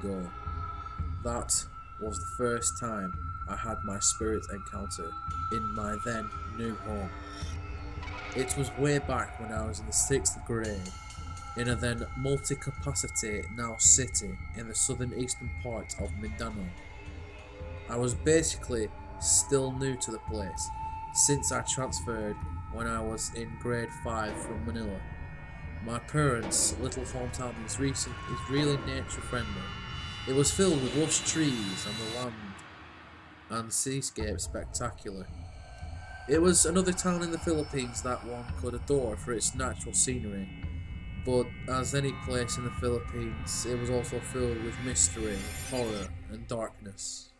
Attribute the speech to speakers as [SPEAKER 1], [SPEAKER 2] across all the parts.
[SPEAKER 1] ago. That was the first time I had my spirit encounter in my then new home. It was way back when I was in the 6th grade, in a then multi-capacity now city in the southern eastern part of Mindanao. I was basically still new to the place, since I transferred when I was in grade 5 from Manila. My parents' little hometown is really nature friendly. It was filled with lush trees and the land and seascape spectacular. It was another town in the Philippines that one could adore for its natural scenery, but as any place in the Philippines, it was also filled with mystery, horror and darkness.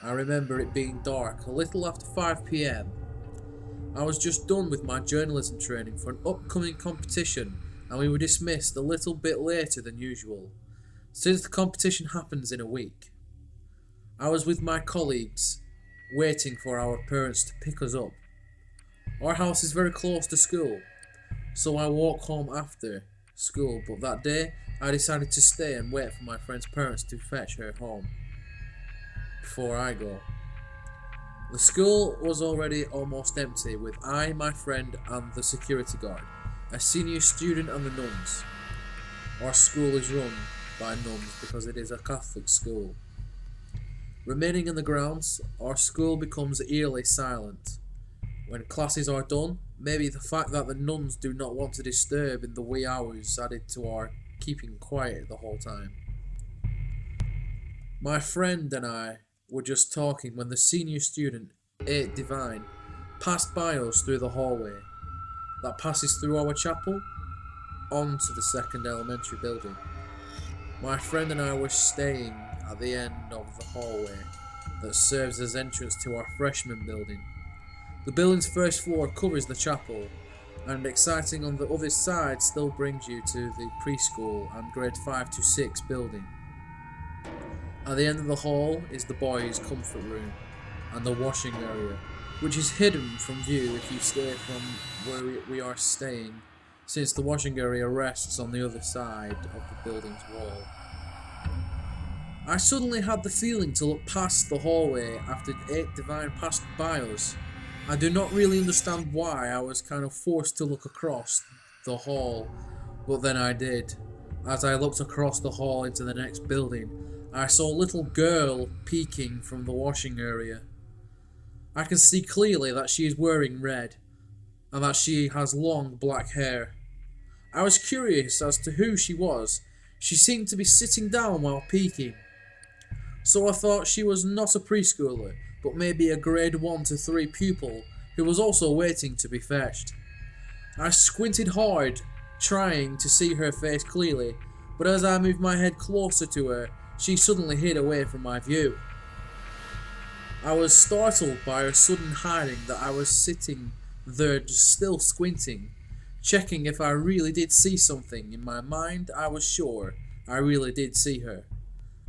[SPEAKER 1] I remember it being dark a little after 5 p.m. I was just done with my journalism training for an upcoming competition, and we were dismissed a little bit later than usual, since the competition happens in a week. I was with my colleagues, waiting for our parents to pick us up. Our house is very close to school, so I walk home after school, but that day I decided to stay and wait for my friend's parents to fetch her home before I go. The school was already almost empty, with I, my friend, and the security guard, a senior student, and the nuns. Our school is run by nuns because it is a Catholic school. Remaining in the grounds, our school becomes eerily silent. When classes are done, maybe the fact that the nuns do not want to disturb in the wee hours added to our keeping quiet the whole time. My friend and I were just talking when the senior student, 8 Divine, passed by us through the hallway that passes through our chapel onto the second elementary building. My friend and I were staying at the end of the hallway that serves as entrance to our freshman building. The building's first floor covers the chapel, and exciting on the other side still brings you to the preschool and grade 5 to 6 building. At the end of the hall is the boys' comfort room and the washing area, which is hidden from view if you stay from where we are staying, since the washing area rests on the other side of the building's wall. I suddenly had the feeling to look past the hallway after 8 Divine passed by us. I do not really understand why I was kind of forced to look across the hall, but then I did. As I looked across the hall into the next building, I saw a little girl peeking from the washing area. I can see clearly that she is wearing red, and that she has long black hair. I was curious as to who she was. She seemed to be sitting down while peeking, so I thought she was not a preschooler, but maybe a grade 1 to 3 pupil who was also waiting to be fetched. I squinted hard, trying to see her face clearly, but as I moved my head closer to her, she suddenly hid away from my view. I was startled by her sudden hiding that I was sitting there just still squinting, checking if I really did see something. In my mind, I was sure I really did see her.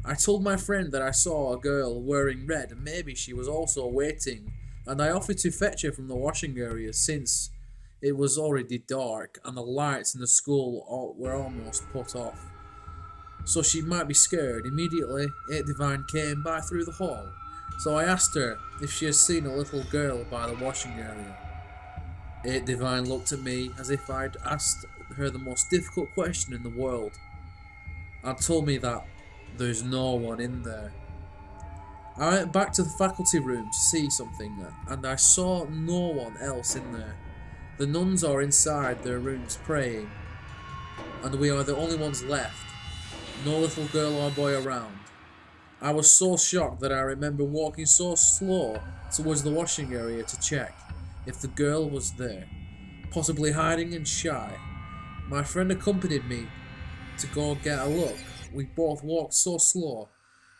[SPEAKER 1] I told my friend that I saw a girl wearing red and maybe she was also waiting, and I offered to fetch her from the washing area since it was already dark and the lights in the school were almost put off. So she might be scared. Immediately, 8 Divine came by through the hall, so I asked her if she had seen a little girl by the washing area. 8 Divine looked at me as if I'd asked her the most difficult question in the world, and told me that there's no one in there. I went back to the faculty room to see something, and I saw no one else in there. The nuns are inside their rooms praying, and we are the only ones left. No little girl or boy around. I was so shocked that I remember walking so slow towards the washing area to check if the girl was there, possibly hiding and shy. My friend accompanied me to go get a look. We both walked so slow.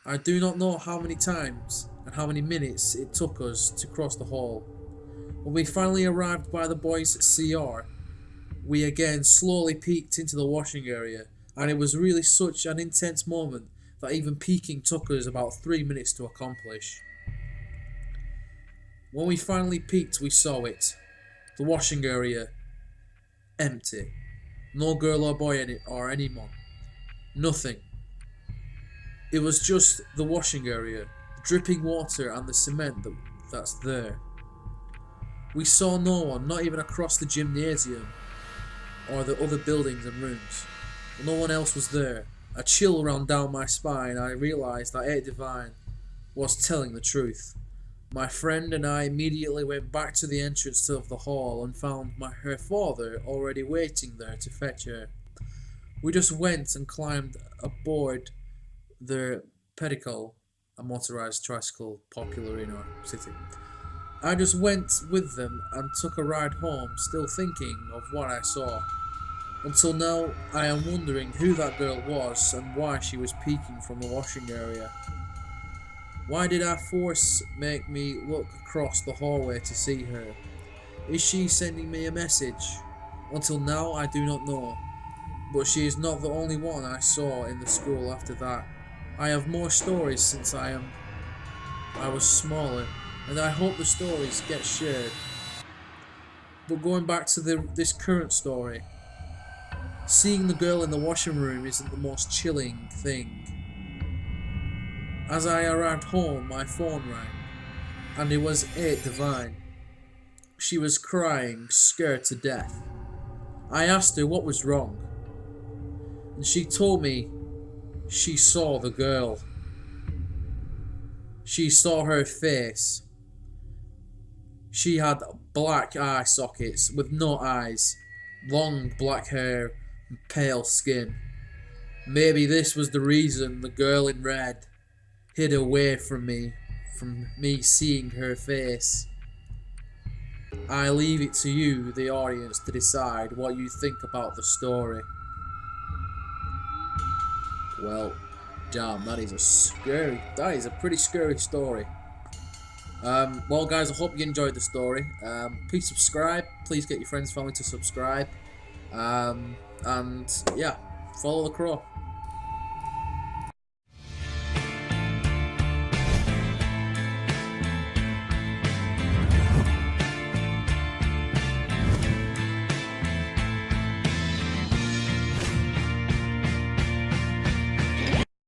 [SPEAKER 1] I do not know how many times and how many minutes it took us to cross the hall. When we finally arrived by the boys' CR, we again slowly peeked into the washing area, and it was really such an intense moment that even peeking took us about 3 minutes to accomplish. When we finally peeked, we saw it. The washing area empty. No girl or boy in it or anyone. Nothing. It was just the washing area, the dripping water and the cement that's there. We saw no one, not even across the gymnasium or the other buildings and rooms. No one else was there. A chill ran down my spine. I realised that 8 Divine was telling the truth. My friend and I immediately went back to the entrance of the hall and found her father already waiting there to fetch her. We just went and climbed aboard the Pedicle, a motorised tricycle popular in our city. I just went with them and took a ride home, still thinking of what I saw. Until now, I am wondering who that girl was and why she was peeking from the washing area. Why did our force make me look across the hallway to see her? Is she sending me a message? Until now, I do not know. But she is not the only one I saw in the school after that. I have more stories since I was smaller, and I hope the stories get shared. But going back to this current story, seeing the girl in the washing room isn't the most chilling thing. As I arrived home, my phone rang, and it was 8 Divine. She was crying, scared to death. I asked her what was wrong, and she told me she saw the girl. She saw her face. She had black eye sockets with no eyes, long black hair, and pale skin. Maybe this was the reason the girl in red hid away from me seeing her face. I leave it to you, the audience, to decide what you think about the story. Well, damn, that is a pretty scary story. Well guys, I hope you enjoyed the story. Please subscribe, please get your friends, family to subscribe. And yeah, follow the crow.